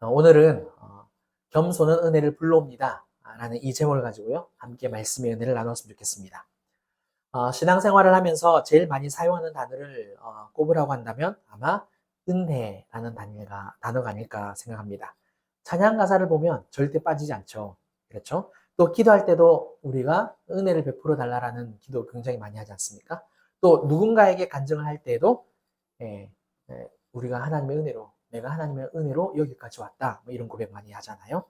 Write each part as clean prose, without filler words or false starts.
오늘은 겸손은 은혜를 불러옵니다 라는 이 제목을 가지고요 함께 말씀의 은혜를 나눴으면 좋겠습니다. 신앙생활을 하면서 제일 많이 사용하는 단어를 꼽으라고 한다면 아마 은혜라는 단어가 아닐까 생각합니다. 찬양 가사를 보면 절대 빠지지 않죠. 그렇죠? 또 기도할 때도 우리가 은혜를 베풀어 달라라는 기도 굉장히 많이 하지 않습니까? 또 누군가에게 간증을 할 때에도 우리가 하나님의 은혜로, 내가 하나님의 은혜로 여기까지 왔다, 뭐 이런 고백 많이 하잖아요.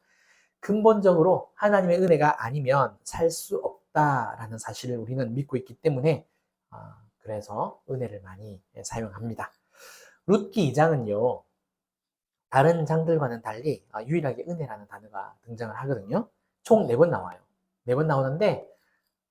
근본적으로 하나님의 은혜가 아니면 살 수 없다라는 사실을 우리는 믿고 있기 때문에 그래서 은혜를 많이 사용합니다. 룻기 2장은요 다른 장들과는 달리 유일하게 은혜라는 단어가 등장을 하거든요. 총 4번 나와요. 4번 나오는데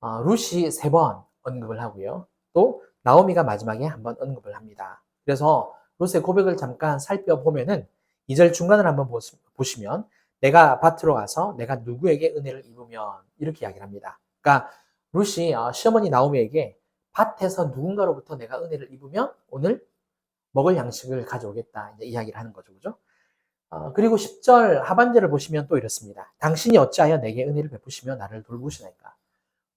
룻이 3번 언급을 하고요. 또 나오미가 마지막에 한번 언급을 합니다. 그래서 룻의 고백을 잠깐 살펴보면은 2절 중간을 한번 보시면 내가 밭으로 가서 내가 누구에게 은혜를 입으면 이렇게 이야기를 합니다. 그러니까 룻이 시어머니 나오미에게 밭에서 누군가로부터 내가 은혜를 입으면 오늘 먹을 양식을 가져오겠다 이제 이야기를 하는 거죠. 그죠? 그리고 10절 하반절을 보시면 또 이렇습니다. 당신이 어찌하여 내게 은혜를 베푸시며 나를 돌보시나이까.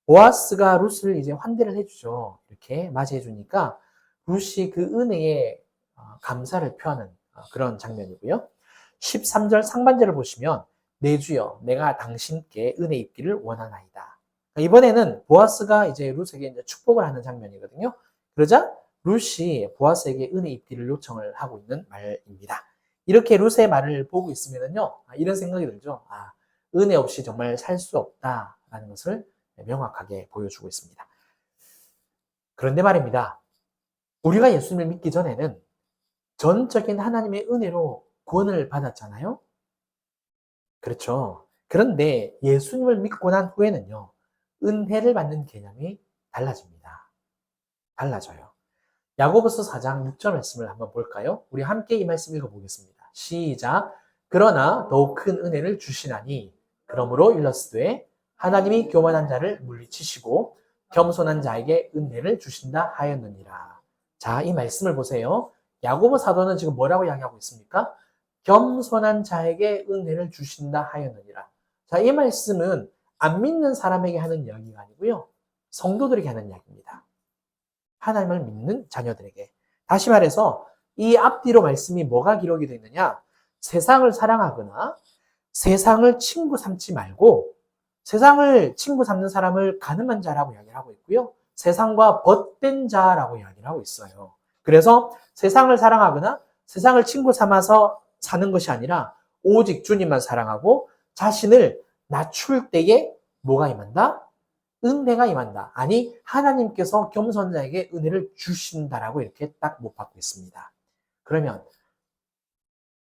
보아스가 룻을 이제 환대를 해주죠. 이렇게 맞이해 주니까 룻이 그 은혜에 감사를 표하는 그런 장면이고요. 13절 상반절을 보시면 내 주여 내가 당신께 은혜 입기를 원하나이다. 이번에는 보아스가 이제 룻에게 이제 축복을 하는 장면이거든요. 그러자 룻이 보아스에게 은혜 입기를 요청을 하고 있는 말입니다. 이렇게 룻의 말을 보고 있으면요 이런 생각이 들죠. 은혜 없이 정말 살 수 없다라는 것을 명확하게 보여주고 있습니다. 그런데 말입니다. 우리가 예수님을 믿기 전에는 전적인 하나님의 은혜로 구원을 받았잖아요. 그렇죠. 그런데 예수님을 믿고 난 후에는요. 은혜를 받는 개념이 달라집니다. 달라져요. 야고보서 4장 6절 말씀을 한번 볼까요? 우리 함께 이 말씀 읽어보겠습니다. 시작. 그러나 더욱 큰 은혜를 주시나니 그러므로 일러스되 하나님이 교만한 자를 물리치시고 겸손한 자에게 은혜를 주신다 하였느니라. 자, 이 말씀을 보세요. 야고보 사도는 지금 뭐라고 이야기하고 있습니까? 겸손한 자에게 은혜를 주신다 하였느니라. 자, 이 말씀은 안 믿는 사람에게 하는 이야기가 아니고요. 성도들에게 하는 이야기입니다. 하나님을 믿는 자녀들에게. 다시 말해서 이 앞뒤로 말씀이 뭐가 기록이 되어 있느냐? 세상을 사랑하거나 세상을 친구 삼지 말고 세상을 친구 삼는 사람을 가늠한 자라고 이야기를 하고 있고요. 세상과 벗된 자라고 이야기를 하고 있어요. 그래서 세상을 사랑하거나 세상을 친구 삼아서 사는 것이 아니라 오직 주님만 사랑하고 자신을 낮출 때에 뭐가 임한다? 은혜가 임한다. 아니 하나님께서 겸손자에게 은혜를 주신다라고 이렇게 딱 못 받고 있습니다. 그러면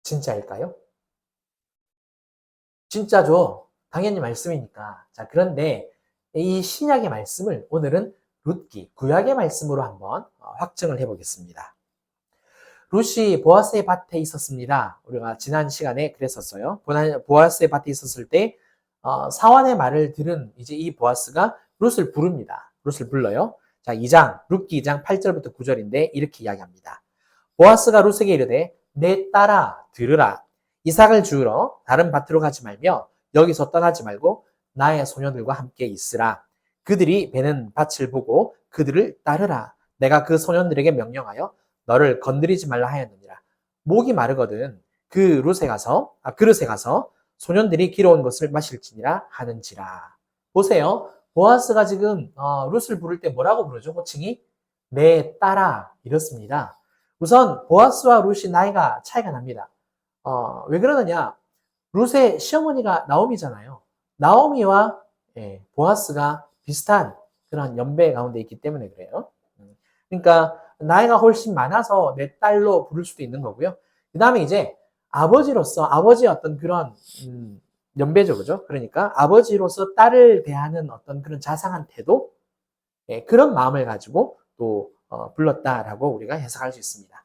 진짜일까요? 진짜죠. 당연히 말씀이니까. 자, 그런데 이 신약의 말씀을 오늘은 룻기, 구약의 말씀으로 한번 확증을 해보겠습니다. 룻이 보아스의 밭에 있었습니다. 우리가 지난 시간에 그랬었어요. 보아스의 밭에 있었을 때 사환의 말을 들은 이제 이 보아스가 룻을 부릅니다. 룻을 불러요. 자, 2장, 룻기 2장 8절부터 9절인데 이렇게 이야기합니다. 보아스가 룻에게 이르되 내 딸아 들으라. 이삭을 주우러 다른 밭으로 가지 말며 여기서 떠나지 말고 나의 소녀들과 함께 있으라. 그들이 베는 밭을 보고 그들을 따르라. 내가 그 소년들에게 명령하여 너를 건드리지 말라 하였느니라. 목이 마르거든 그 그릇에 가서 소년들이 길어온 것을 마실지니라 하는지라. 보세요. 보아스가 지금 룻을 부를 때 뭐라고 부르죠? 호칭이 내 딸아 이렇습니다. 우선 보아스와 룻이 나이가 차이가 납니다. 왜 그러느냐? 룻의 시어머니가 나오미잖아요. 나오미와 보아스가 비슷한 그런 연배 가운데 있기 때문에 그래요. 그러니까 나이가 훨씬 많아서 내 딸로 부를 수도 있는 거고요. 그 다음에 이제 아버지로서 아버지의 어떤 그런 연배죠, 그죠? 그러니까 아버지로서 딸을 대하는 어떤 그런 자상한 태도, 그런 마음을 가지고 또 불렀다라고 우리가 해석할 수 있습니다.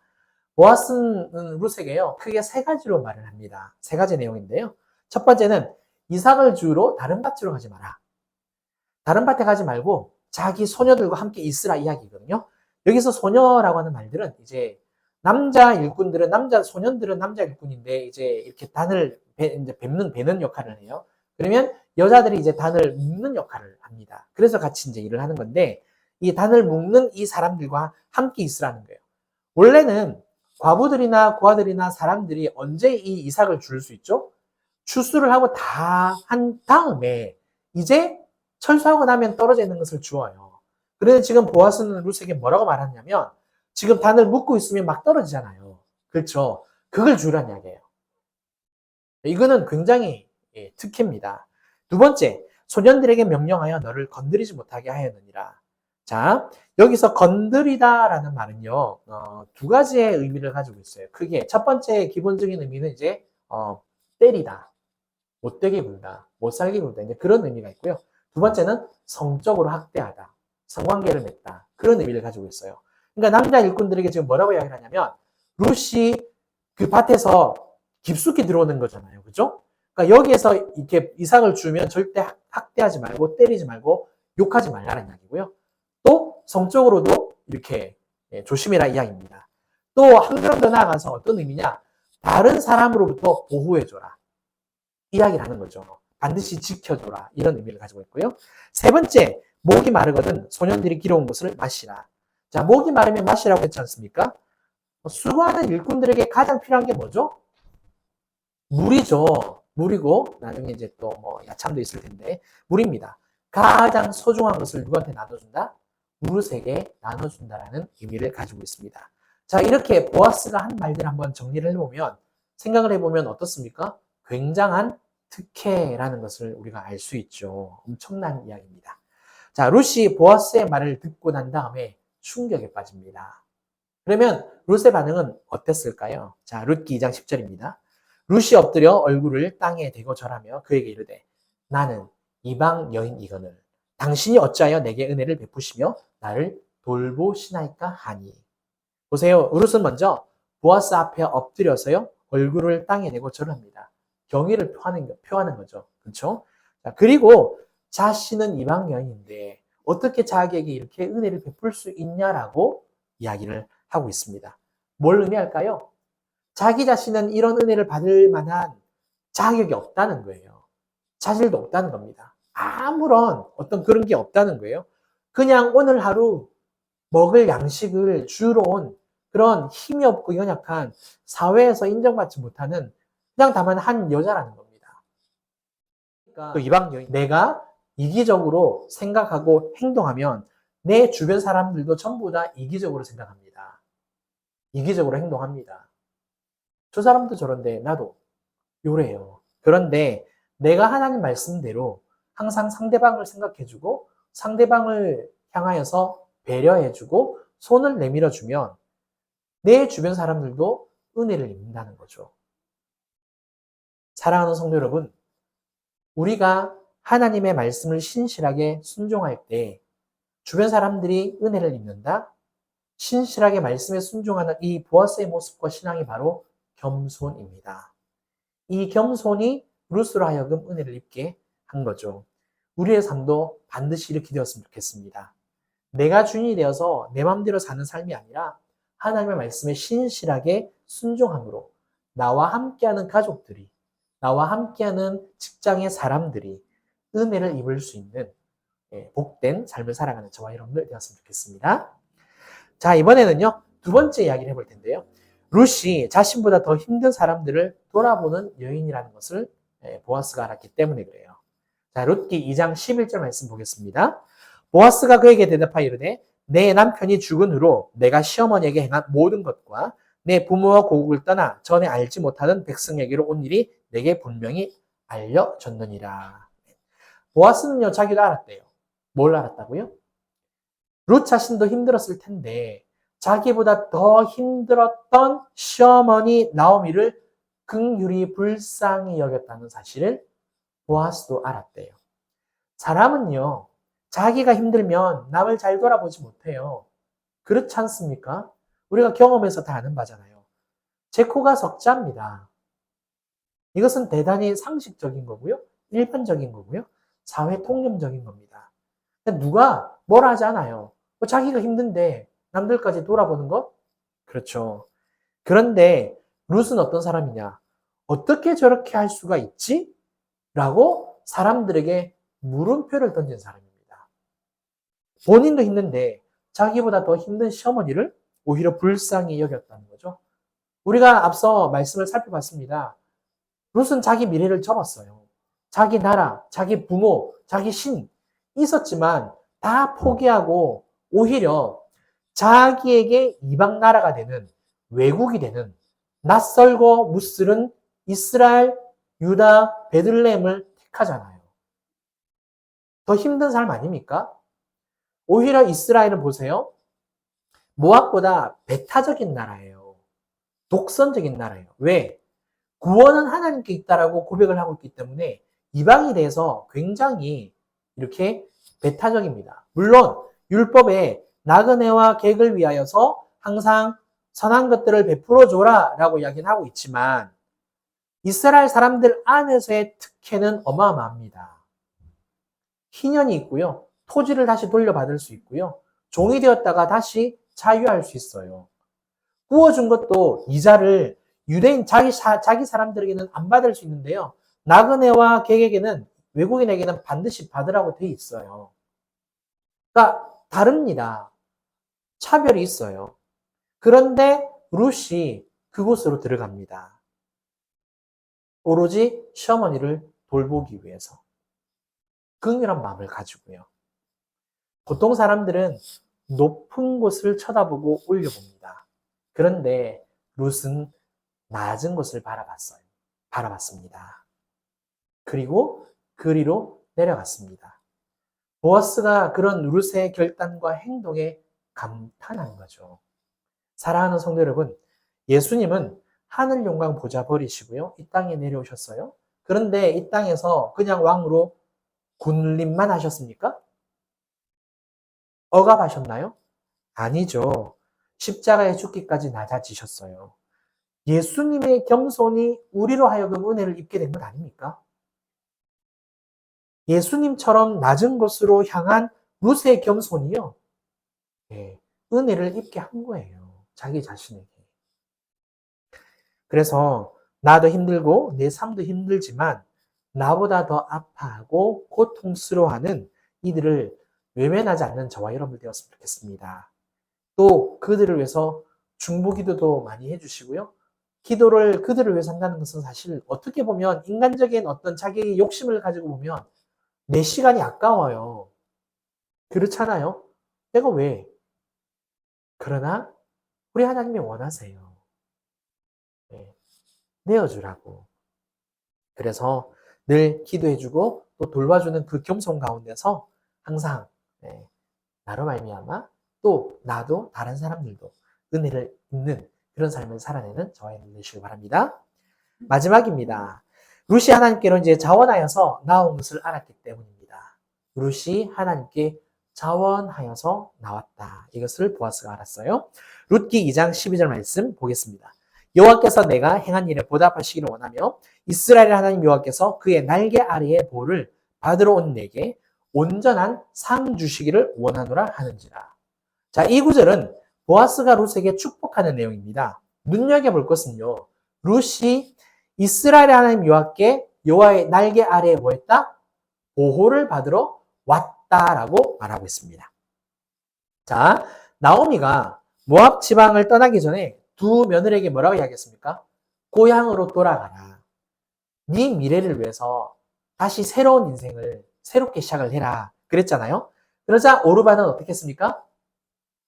보아스는 룻에게요 크게 3가지로 말을 합니다. 3가지 내용인데요. 첫 번째는 이삭을 주우러 다른 밭으로 가지 마라. 다른 밭에 가지 말고 자기 소녀들과 함께 있으라 이야기거든요. 여기서 소녀라고 하는 말들은 이제 소년들은 남자 일꾼인데 이제 이렇게 이제 베는 역할을 해요. 그러면 여자들이 이제 단을 묶는 역할을 합니다. 그래서 같이 이제 일을 하는 건데 이 단을 묶는 이 사람들과 함께 있으라는 거예요. 원래는 과부들이나 고아들이나 사람들이 언제 이 이삭을 줄 수 있죠? 추수를 하고 다 한 다음에 이제 철수하고 나면 떨어져 있는 것을 주어요. 그래서 지금 보아스는 룻에게 뭐라고 말하냐면 지금 단을 묶고 있으면 막 떨어지잖아요. 그렇죠? 그걸 주란 이야기예요. 이거는 굉장히 특혜입니다. 두 번째, 소년들에게 명령하여 너를 건드리지 못하게 하였느니라. 자, 여기서 건드리다라는 말은요, 두 가지의 의미를 가지고 있어요. 크게 첫 번째 기본적인 의미는 이제 때리다, 못되게 굴다, 못살게 굴다 이제 그런 의미가 있고요. 두 번째는 성적으로 학대하다, 성관계를 맺다 그런 의미를 가지고 있어요. 그러니까 남자 일꾼들에게 지금 뭐라고 이야기를 하냐면 룻이 그 밭에서 깊숙이 들어오는 거잖아요. 그죠? 그러니까 여기에서 이렇게 이삭을 주면 절대 학대하지 말고 때리지 말고 욕하지 말라는 이야기고요. 또 성적으로도 이렇게 조심해라 이야기입니다. 또 한 걸음 더 나아가서 어떤 의미냐? 다른 사람으로부터 보호해줘라. 이야기를 하는 거죠. 반드시 지켜줘라. 이런 의미를 가지고 있고요. 세 번째, 목이 마르거든 소년들이 길어온 것을 마시라. 자, 목이 마르면 마시라고 했지 않습니까? 수고하는 일꾼들에게 가장 필요한 게 뭐죠? 물이죠. 물이고 나중에 이제 또 뭐 야참도 있을 텐데 물입니다. 가장 소중한 것을 누구한테 나눠준다? 룻에게 나눠준다라는 의미를 가지고 있습니다. 자, 이렇게 보아스가 한 말들 한번 정리를 해보면 생각을 해보면 어떻습니까? 굉장한 특혜라는 것을 우리가 알 수 있죠. 엄청난 이야기입니다. 자, 룻이 보아스의 말을 듣고 난 다음에 충격에 빠집니다. 그러면 룻의 반응은 어땠을까요? 자, 룻기 2장 10절입니다. 룻이 엎드려 얼굴을 땅에 대고 절하며 그에게 이르되 나는 이방 여인이거늘 당신이 어찌하여 내게 은혜를 베푸시며 나를 돌보시나이까 하니. 보세요. 룻은 먼저 보아스 앞에 엎드려서요 얼굴을 땅에 대고 절합니다. 경의를 표하는 거죠. 그렇죠? 자, 그리고 자신은 이방 여인인데 어떻게 자기에게 이렇게 은혜를 베풀 수 있냐라고 이야기를 하고 있습니다. 뭘 의미할까요? 자기 자신은 이런 은혜를 받을 만한 자격이 없다는 거예요. 자질도 없다는 겁니다. 아무런 어떤 그런 게 없다는 거예요. 그냥 오늘 하루 먹을 양식을 주러 온 그런 힘이 없고 연약한 사회에서 인정받지 못하는 그냥 다만 한 여자라는 겁니다. 그러니까 이방 여인, 내가 이기적으로 생각하고 행동하면 내 주변 사람들도 전부 다 이기적으로 생각합니다. 이기적으로 행동합니다. 저 사람도 저런데 나도 요래요. 그런데 내가 하나님 말씀대로 항상 상대방을 생각해주고 상대방을 향하여서 배려해주고 손을 내밀어주면 내 주변 사람들도 은혜를 입는다는 거죠. 사랑하는 성도 여러분, 우리가 하나님의 말씀을 신실하게 순종할 때 주변 사람들이 은혜를 입는다? 신실하게 말씀에 순종하는 이 보아스의 모습과 신앙이 바로 겸손입니다. 이 겸손이 룻으로 하여금 은혜를 입게 한 거죠. 우리의 삶도 반드시 이렇게 되었으면 좋겠습니다. 내가 주인이 되어서 내 마음대로 사는 삶이 아니라 하나님의 말씀에 신실하게 순종함으로 나와 함께하는 가족들이, 나와 함께하는 직장의 사람들이 은혜를 입을 수 있는 복된 삶을 살아가는 저와 여러분들 되었으면 좋겠습니다. 자, 이번에는요, 두 번째 이야기를 해볼 텐데요. 룻이 자신보다 더 힘든 사람들을 돌아보는 여인이라는 것을 보아스가 알았기 때문에 그래요. 자, 룻기 2장 11절 말씀 보겠습니다. 보아스가 그에게 대답하여 이르되 내 남편이 죽은 후로 내가 시어머니에게 행한 모든 것과 내 부모와 고국을 떠나 전에 알지 못하는 백성에게로 온 일이 내게 분명히 알려졌느니라. 보아스는요, 자기도 알았대요. 뭘 알았다고요? 룻 자신도 힘들었을 텐데 자기보다 더 힘들었던 시어머니 나오미를 긍휼히 불쌍히 여겼다는 사실을 보아스도 알았대요. 사람은요, 자기가 힘들면 남을 잘 돌아보지 못해요. 그렇지 않습니까? 우리가 경험해서 다 아는 바잖아요. 제 코가 석자입니다. 이것은 대단히 상식적인 거고요. 일반적인 거고요. 사회 통념적인 겁니다. 누가 뭘 하지 않아요. 자기가 힘든데 남들까지 돌아보는 것? 그렇죠. 그런데 룻은 어떤 사람이냐? 어떻게 저렇게 할 수가 있지? 라고 사람들에게 물음표를 던진 사람입니다. 본인도 힘든데 자기보다 더 힘든 시어머니를 오히려 불쌍히 여겼다는 거죠. 우리가 앞서 말씀을 살펴봤습니다. 룻은 자기 미래를 접었어요. 자기 나라, 자기 부모, 자기 신 있었지만 다 포기하고 오히려 자기에게 이방 나라가 되는 외국이 되는 낯설고 무스른 이스라엘, 유다, 베들레헴을 택하잖아요. 더 힘든 삶 아닙니까? 오히려 이스라엘은 보세요. 모압보다 배타적인 나라예요. 독선적인 나라예요. 왜? 구원은 하나님께 있다라고 고백을 하고 있기 때문에 이방에 대해서 굉장히 이렇게 배타적입니다. 물론 율법에 나그네와 객을 위하여서 항상 선한 것들을 베풀어 줘라 라고 이야기는 하고 있지만 이스라엘 사람들 안에서의 특혜는 어마어마합니다. 희년이 있고요. 토지를 다시 돌려받을 수 있고요. 종이 되었다가 다시 자유할 수 있어요. 구워준 것도 이자를 유대인 자기 사람들에게는 안 받을 수 있는데요. 나그네와 객에게는 외국인에게는 반드시 받으라고 돼 있어요. 그러니까 다릅니다. 차별이 있어요. 그런데 룻이 그곳으로 들어갑니다. 오로지 시어머니를 돌보기 위해서. 긍휼한 마음을 가지고요. 보통 사람들은 높은 곳을 쳐다보고 올려봅니다. 그런데 룻은 낮은 곳을 바라봤습니다. 그리고 그리로 내려갔습니다. 보아스가 그런 룻의 결단과 행동에 감탄한 거죠. 사랑하는 성도 여러분, 예수님은 하늘 영광 보좌 버리시고요. 이 땅에 내려오셨어요. 그런데 이 땅에서 그냥 왕으로 군림만 하셨습니까? 억압하셨나요? 아니죠. 십자가에 죽기까지 낮아지셨어요. 예수님의 겸손이 우리로 하여금 은혜를 입게 된 것 아닙니까? 예수님처럼 낮은 곳으로 향한 룻의 겸손이요. 네, 은혜를 입게 한 거예요. 자기 자신에게. 그래서 나도 힘들고 내 삶도 힘들지만 나보다 더 아파하고 고통스러워하는 이들을 외면하지 않는 저와 여러분 되었으면 좋겠습니다. 또 그들을 위해서 중보기도도 많이 해주시고요. 기도를 그들을 위해서 한다는 것은 사실 어떻게 보면 인간적인 어떤 자기 욕심을 가지고 보면 내 시간이 아까워요. 그렇잖아요? 내가 왜? 그러나 우리 하나님이 원하세요. 네, 내어주라고. 그래서 늘 기도해주고 또 돌봐주는 그 겸손 가운데서 항상 네, 나로 말미암아 또 나도 다른 사람들도 은혜를 입는 그런 삶을 살아내는 저와 여러분 되시길 바랍니다. 마지막입니다. 룻이 하나님께로 이제 자원하여서 나온 것을 알았기 때문입니다. 룻이 하나님께 자원하여서 나왔다. 이것을 보아스가 알았어요. 룻기 2장 12절 말씀 보겠습니다. 여호와께서 내가 행한 일에 보답하시기를 원하며 이스라엘 하나님 여호와께서 그의 날개 아래의 볼을 받으러 온 내게 온전한 상 주시기를 원하노라 하는지라. 자, 이 구절은 보아스가 룻에게 축복하는 내용입니다. 눈여겨볼 것은요. 룻이 이스라엘 하나님 여호와께 여호와의 날개 아래에 뭐 했다? 보호를 받으러 왔다라고 말하고 있습니다. 자, 나오미가 모압 지방을 떠나기 전에 두 며느리에게 뭐라고 이야기했습니까? 고향으로 돌아가라. 네 미래를 위해서 다시 새로운 인생을 새롭게 시작을 해라. 그랬잖아요. 그러자 오르반은 어떻게 했습니까?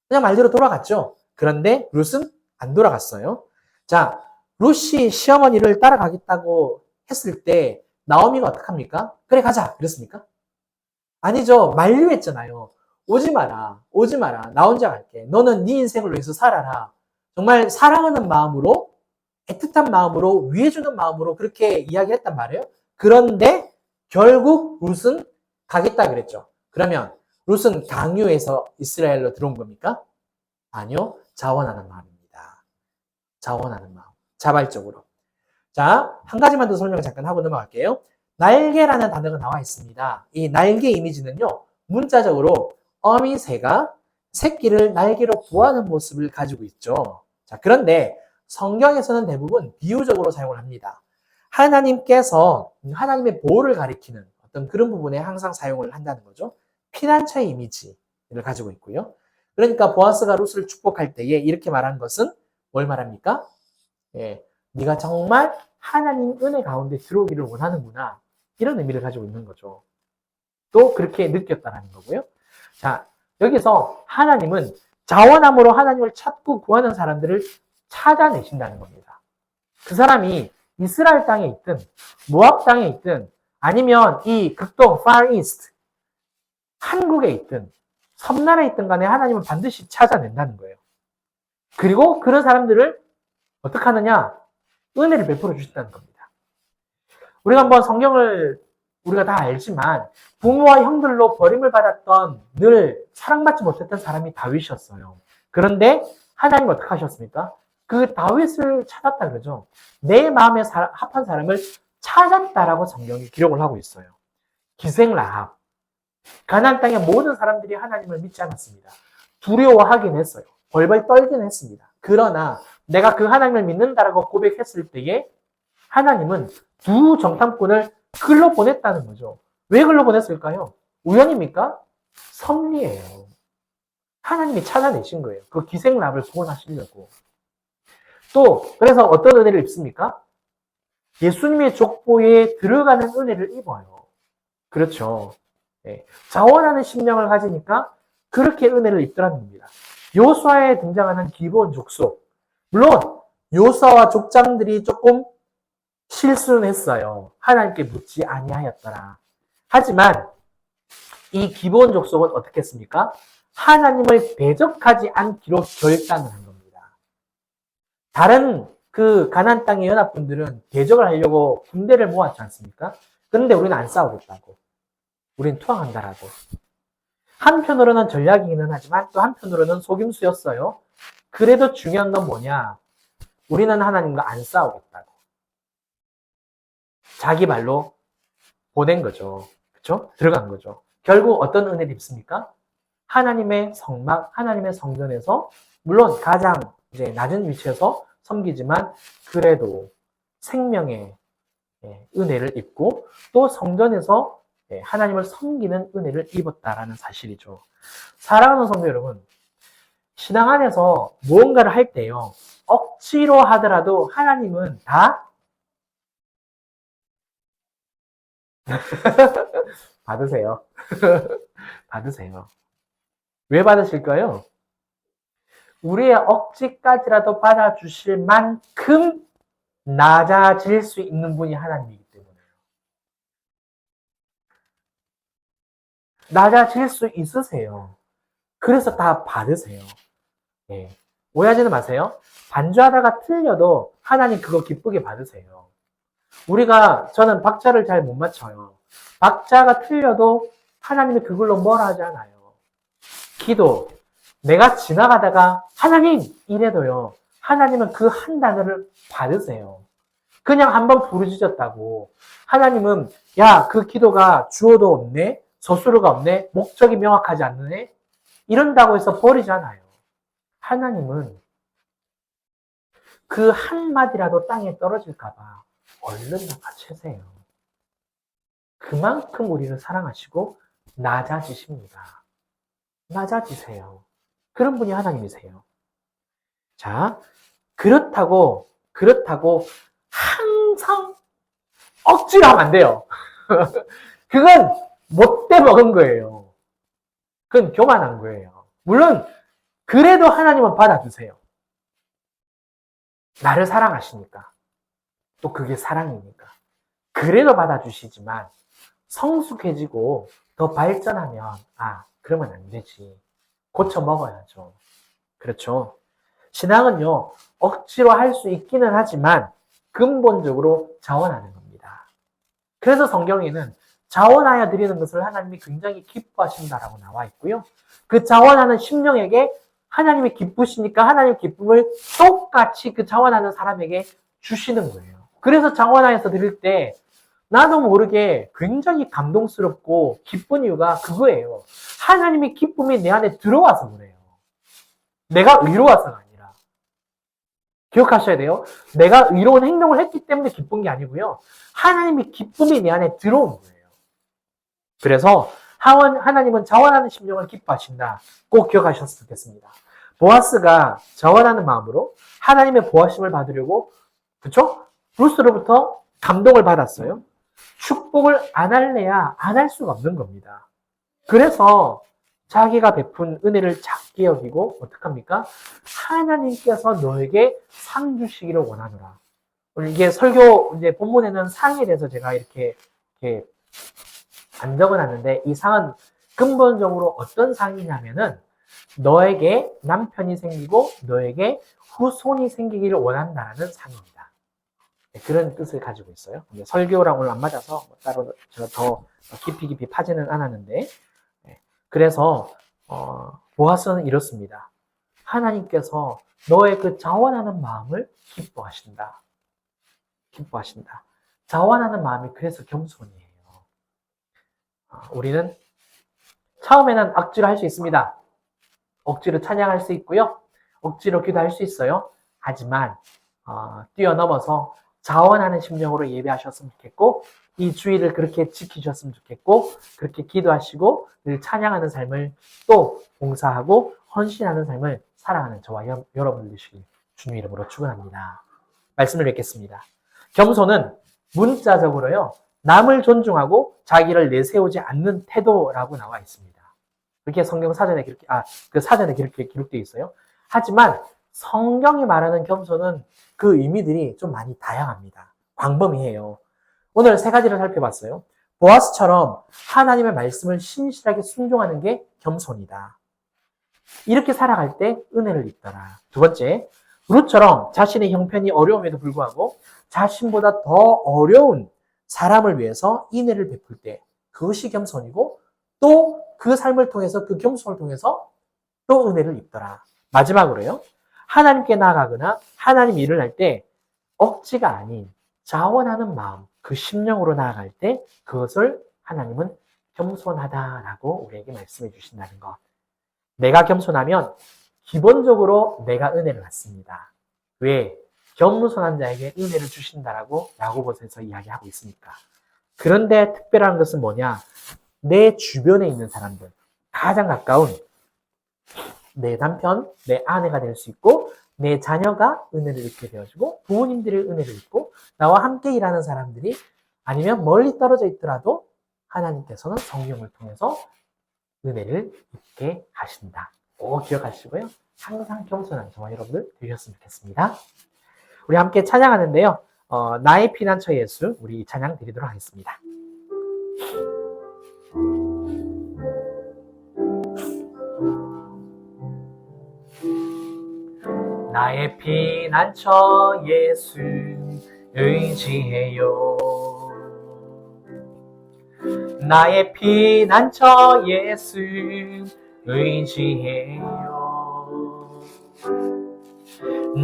그냥 말대로 돌아갔죠. 그런데 룻은 안 돌아갔어요. 자, 룻이 시어머니를 따라가겠다고 했을 때 나오미가 어떡합니까? 그래 가자 그랬습니까? 아니죠. 만류했잖아요. 오지 마라. 오지 마라. 나 혼자 갈게. 너는 네 인생을 위해서 살아라. 정말 사랑하는 마음으로 애틋한 마음으로 위해주는 마음으로 그렇게 이야기했단 말이에요. 그런데 결국 룻은 가겠다 그랬죠. 그러면 룻은 강요해서 이스라엘로 들어온 겁니까? 아니요. 자원하는 마음입니다. 자원하는 마음. 자발적으로. 자, 한 가지만 더 설명을 잠깐 하고 넘어갈게요. 날개라는 단어가 나와 있습니다. 이 날개 이미지는요. 문자적으로 어미새가 새끼를 날개로 구하는 모습을 가지고 있죠. 자, 그런데 성경에서는 대부분 비유적으로 사용을 합니다. 하나님께서 하나님의 보호를 가리키는 어떤 그런 부분에 항상 사용을 한다는 거죠. 피난처의 이미지를 가지고 있고요. 그러니까 보아스가 룻을 축복할 때에 이렇게 말한 것은 뭘 말합니까? 예, 네가 정말 하나님 은혜 가운데 들어오기를 원하는구나. 이런 의미를 가지고 있는 거죠. 또 그렇게 느꼈다라는 거고요. 자, 여기서 하나님은 자원함으로 하나님을 찾고 구하는 사람들을 찾아내신다는 겁니다. 그 사람이 이스라엘 땅에 있든 모압 땅에 있든 아니면 이 극동 Far East 한국에 있든 섬나라에 있든 간에 하나님은 반드시 찾아낸다는 거예요. 그리고 그런 사람들을 어떻게 하느냐? 은혜를 베풀어 주신다는 겁니다. 우리가 한번 성경을 우리가 다 알지만 부모와 형들로 버림을 받았던 늘 사랑받지 못했던 사람이 다윗이었어요. 그런데 하나님 어떻게 하셨습니까? 그 다윗을 찾았다 그러죠. 내 마음에 합한 사람을 찾았다라고 성경이 기록을 하고 있어요. 기생 라합. 가나안 땅의 모든 사람들이 하나님을 믿지 않았습니다. 두려워하긴 했어요. 벌벌 떨긴 했습니다. 그러나 내가 그 하나님을 믿는다라고 고백했을 때에 하나님은 두 정탐꾼을 글로 보냈다는 거죠. 왜 글로 보냈을까요? 우연입니까? 섭리예요. 하나님이 찾아내신 거예요. 그 기생 라합을 구원하시려고. 또 그래서 어떤 은혜를 입습니까? 예수님의 족보에 들어가는 은혜를 입어요. 그렇죠. 네. 자원하는 심령을 가지니까 그렇게 은혜를 입더라는 겁니다. 요수아에 등장하는 기본 족속. 물론 요수아와 족장들이 조금 실수는 했어요. 하나님께 묻지 아니하였더라. 하지만 이 기본 족속은 어떻게 했습니까? 하나님을 대적하지 않기로 결단을 한 겁니다. 다른 그 가나안 땅의 연합군들은 대적을 하려고 군대를 모았지 않습니까? 그런데 우리는 안 싸우겠다고. 우리는 투항한다라고. 한편으로는 전략이기는 하지만 또 한편으로는 속임수였어요. 그래도 중요한 건 뭐냐? 우리는 하나님과 안 싸우겠다고. 자기 말로 보낸 거죠. 그렇죠? 들어간 거죠. 결국 어떤 은혜를 입습니까? 하나님의 성막, 하나님의 성전에서 물론 가장 이제 낮은 위치에서 섬기지만 그래도 생명의 은혜를 입고 또 성전에서 하나님을 섬기는 은혜를 입었다라는 사실이죠. 사랑하는 성도 여러분, 신앙 안에서 무언가를 할 때요, 억지로 하더라도 하나님은 다 받으세요. 받으세요. 왜 받으실까요? 우리의 억지까지라도 받아주실 만큼 낮아질 수 있는 분이 하나님이기 때문에요. 낮아질 수 있으세요. 그래서 다 받으세요. 네. 오해하지는 마세요. 반주하다가 틀려도 하나님 그거 기쁘게 받으세요. 저는 박자를 잘 못 맞춰요. 박자가 틀려도 하나님이 그걸로 뭐라 하지 않아요. 기도, 내가 지나가다가 하나님 이래도요. 하나님은 그 한 단어를 받으세요. 그냥 한번 부르짖었다고. 하나님은 야, 그 기도가 주어도 없네, 서술어가 없네, 목적이 명확하지 않네, 이런다고 해서 버리잖아요. 하나님은 그 한마디라도 땅에 떨어질까봐 얼른 낚아채세요. 그만큼 우리를 사랑하시고 낮아지십니다. 낮아지세요. 그런 분이 하나님이세요. 자, 그렇다고 항상 억지로 하면 안 돼요. 그건 못돼 먹은 거예요. 그건 교만한 거예요. 물론 그래도 하나님은 받아주세요. 나를 사랑하시니까. 또 그게 사랑이니까. 그래도 받아주시지만 성숙해지고 더 발전하면 그러면 안 되지. 고쳐 먹어야죠. 그렇죠. 신앙은요, 억지로 할 수 있기는 하지만 근본적으로 자원하는 겁니다. 그래서 성경에는 자원하여 드리는 것을 하나님이 굉장히 기뻐하신다라고 나와 있고요. 그 자원하는 심령에게 하나님이 기쁘시니까 하나님의 기쁨을 똑같이 그 자원하는 사람에게 주시는 거예요. 그래서 자원하여서 드릴 때 나도 모르게 굉장히 감동스럽고 기쁜 이유가 그거예요. 하나님의 기쁨이 내 안에 들어와서 그래요. 내가 의로워서가 아니라. 기억하셔야 돼요. 내가 의로운 행동을 했기 때문에 기쁜 게 아니고요. 하나님의 기쁨이 내 안에 들어온 거예요. 그래서 하나님은 자원하는 심령을 기뻐하신다. 꼭 기억하셨으면 좋겠습니다. 보아스가 자원하는 마음으로 하나님의 보아심을 받으려고, 그쵸? 루스로부터 감동을 받았어요. 축복을 안 할래야 안 할 수가 없는 겁니다. 그래서 자기가 베푼 은혜를 작게 여기고 어떡합니까? 하나님께서 너에게 상 주시기를 원하노라. 오늘 이게 설교 이제 본문에는 상에 대해서 제가 이렇게 안 적어놨는데, 이 상은 근본적으로 어떤 상이냐면은 너에게 남편이 생기고 너에게 후손이 생기기를 원한다는 상입니다. 네, 그런 뜻을 가지고 있어요. 설교랑 오늘 안 맞아서 따로 제가 더 깊이 파지는 않았는데, 네, 그래서 보아스는 이렇습니다. 하나님께서 너의 그 자원하는 마음을 기뻐하신다. 기뻐하신다. 자원하는 마음이 그래서 겸손이에요. 우리는 처음에는 억지로 할 수 있습니다. 억지로 찬양할 수 있고요. 억지로 기도할 수 있어요. 하지만 뛰어넘어서 자원하는 심령으로 예배하셨으면 좋겠고, 이 주의를 그렇게 지키셨으면 좋겠고, 그렇게 기도하시고 늘 찬양하는 삶을 또 봉사하고 헌신하는 삶을 살아가는 저와 여러분들 되시길 주님 이름으로 축원합니다. 말씀을 뵙겠습니다. 겸손은 문자적으로요, 남을 존중하고 자기를 내세우지 않는 태도라고 나와 있습니다. 그렇게 성경 사전에 그 사전에 그렇게 기록되어 있어요. 하지만 성경이 말하는 겸손은 그 의미들이 좀 많이 다양합니다. 광범위해요. 오늘 세 가지를 살펴봤어요. 보아스처럼 하나님의 말씀을 신실하게 순종하는 게 겸손이다. 이렇게 살아갈 때 은혜를 입더라. 두 번째, 룻처럼 자신의 형편이 어려움에도 불구하고 자신보다 더 어려운 사람을 위해서 인애를 베풀 때 그것이 겸손이고, 또 그 삶을 통해서, 그 겸손을 통해서 또 은혜를 입더라. 마지막으로요, 하나님께 나아가거나 하나님 일을 할 때 억지가 아닌 자원하는 마음, 그 심령으로 나아갈 때 그것을 하나님은 겸손하다라고 우리에게 말씀해 주신다는 것. 내가 겸손하면 기본적으로 내가 은혜를 받습니다. 왜? 겸손한 자에게 은혜를 주신다라고 야고보서에서 이야기하고 있으니까. 그런데 특별한 것은 뭐냐? 내 주변에 있는 사람들, 가장 가까운 내 남편, 내 아내가 될 수 있고, 내 자녀가 은혜를 입게 되어지고, 부모님들의 은혜를 입고, 나와 함께 일하는 사람들이, 아니면 멀리 떨어져 있더라도 하나님께서는 성령을 통해서 은혜를 입게 하신다. 꼭 기억하시고요. 항상 겸손한 저와 여러분들 되셨으면 좋겠습니다. 우리 함께 찬양하는데요. 나의 피난처 예수, 우리 찬양 드리도록 하겠습니다. 나의 피난처 예수 의지해요. 나의 피난처 예수 의지해요.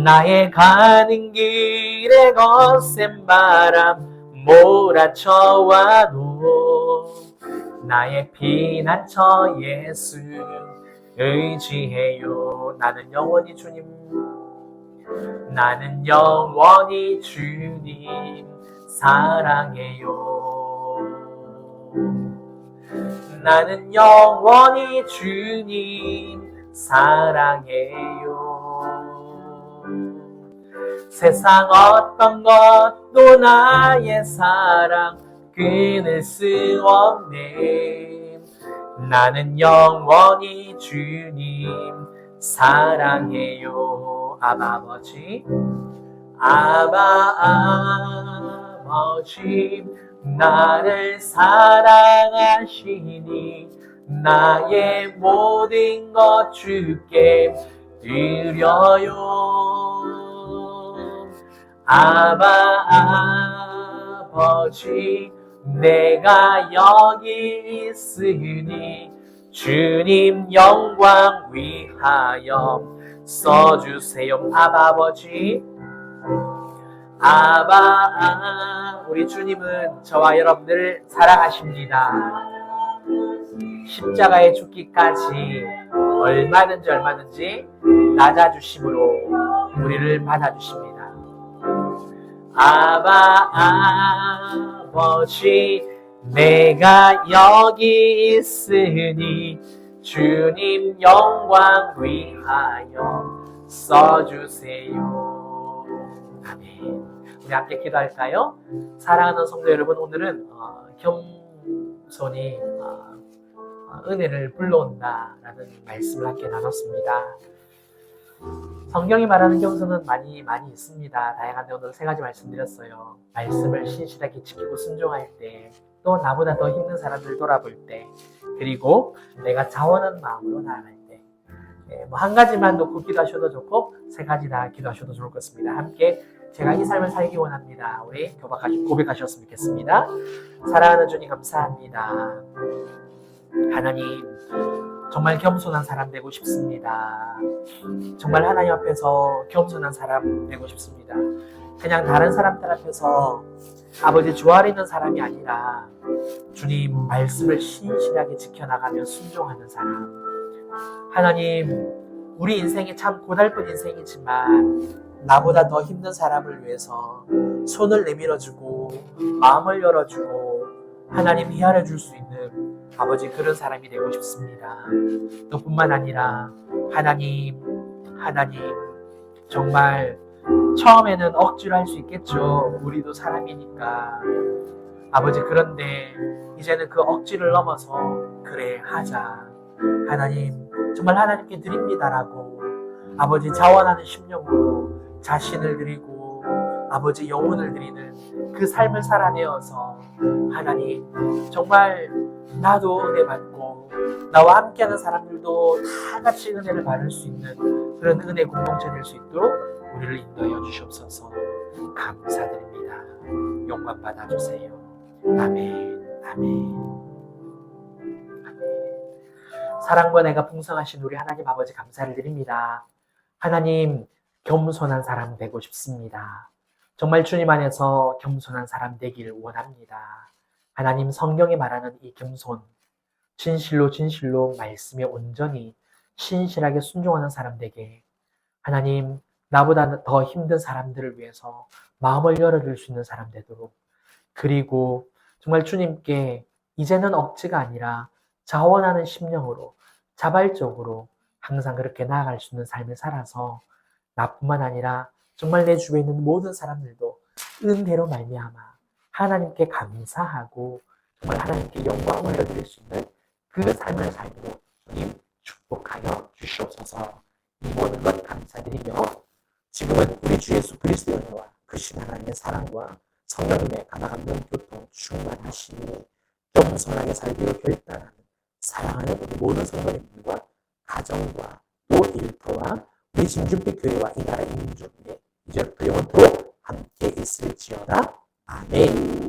나의 가는 길에 거센 바람 몰아쳐와도 나의 피난처 예수 의지해요. 나는 영원히 주님 사랑해요. 나는 영원히 주님 사랑해요. 세상 어떤 것도 나의 사랑 끊을 수 없네. 나는 영원히 주님 사랑해요. 아버지, 아버지, 나를 사랑하시니 나의 모든 것 주께 드려요. 아버지, 내가 여기 있으니 주님 영광 위하여 써주세요. 아버지, 우리 주님은 저와 여러분들을 사랑하십니다. 십자가에 죽기까지 얼마든지 낮아주심으로 우리를 받아주십니다. 아바 아버지 내가 여기 있으니 주님 영광 위하여 써주세요. 아멘. 우리 함께 기도할까요? 사랑하는 성도 여러분, 오늘은 겸손이 은혜를 불러온다라는 말씀을 함께 나눴습니다. 성경이 말하는 겸손은 많이 있습니다. 다양한데 오늘 3가지 말씀드렸어요. 말씀을 신실하게 지키고 순종할 때, 또 나보다 더 힘든 사람들 돌아볼 때, 그리고 내가 자원한 마음으로 나아갈 때. 한 가지만 놓고 기도하셔도 좋고 3가지 다 기도하셔도 좋을 것 같습니다. 함께 제가 이 삶을 살기 원합니다. 우리 고백하셨으면 좋겠습니다. 사랑하는 주님 감사합니다. 하나님, 정말 겸손한 사람 되고 싶습니다. 정말 하나님 앞에서 겸손한 사람 되고 싶습니다. 그냥 다른 사람들 앞에서 아버지 좋아하는 사람이 아니라 주님 말씀을 신실하게 지켜나가며 순종하는 사람. 하나님, 우리 인생이 참 고달픈 인생이지만 나보다 더 힘든 사람을 위해서 손을 내밀어주고 마음을 열어주고 하나님 헤아려 줄 수 있는 아버지 그런 사람이 되고 싶습니다. 또 뿐만 아니라 하나님 정말 처음에는 억지로 할 수 있겠죠. 우리도 사람이니까. 아버지, 그런데 이제는 그 억지를 넘어서 그래 하자. 하나님 정말 하나님께 드립니다라고 아버지 자원하는 심령으로 자신을 드리고 아버지 영혼을 드리는 그 삶을 살아내어서 하나님 정말 나도 은혜 받고 나와 함께하는 사람들도 다 같이 은혜를 받을 수 있는 그런 은혜 공동체 될 수 있도록 우리를 인도하여 주시옵소서. 감사드립니다. 영광 받아주세요. 아멘. 사랑과 내가 풍성하신 우리 하나님 아버지 감사를 드립니다. 하나님, 겸손한 사람 되고 싶습니다. 정말 주님 안에서 겸손한 사람 되기를 원합니다. 하나님, 성경이 말하는 이 겸손, 진실로 말씀에 온전히 신실하게 순종하는 사람 되게 하나님, 나보다 더 힘든 사람들을 위해서 마음을 열어줄 수 있는 사람 되도록, 그리고 정말 주님께 이제는 억지가 아니라 자원하는 심령으로 자발적으로 항상 그렇게 나아갈 수 있는 삶을 살아서 나뿐만 아니라 정말 내 주위에 있는 모든 사람들도 은혜로 말미암아 하나님께 감사하고 정말 하나님께 영광을 올려드릴 수 있는 그 삶을 살도록 주님 축복하여 주시옵소서. 이 모든 것 감사드리며 지금은 우리 주 예수 그리스도의 은혜와 크신 하나님의 사랑과 성령님의 가나감동 교통 충만하시니 겸손하게 살기로 결단하는 사랑하는 우리 모든 성도님들과 가정과 또 일터와 우리 진주빛 교회와 이 나라의 민족에 이제부터 영원토록 함께 있을지어다. 아멘.